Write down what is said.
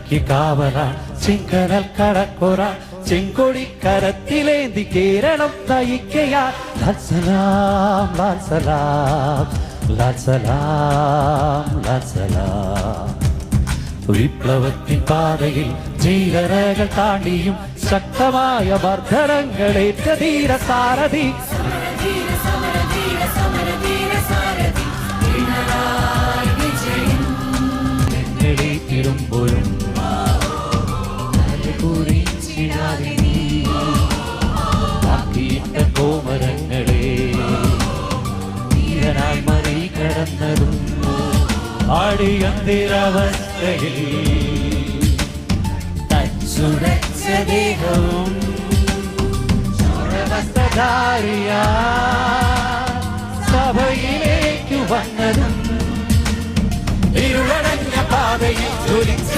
സഭയ്ക്ക് കാവലാ ചെങ്കടൽ കടക്കൊറ ചെങ്കൊടി കരത്തിലേന്തി കേരളം നയിക്കയാ ലാൽ സലാം ലാൽ സലാം ലാൽ സലാം ലാൽ സലാം. വിപ്ലവത്തിൻ പാതയിൽ ജീരകൾ താണ്ടിയും ശക്തമായ മർദ്ദനങ്ങളേറ്റ ധീര സാരഥി ിടുമ്പോഴും കോമരങ്ങളെ ധീരനായി മറികടന്നതും അടിയന്തിരവസ്ഥയിൽ തച്ചുടച്ച ദേഹവും സഭയിലേക്കു വന്നതും ഇരുളടഞ്ഞ പാതയിൽ ജ്വലിച്ച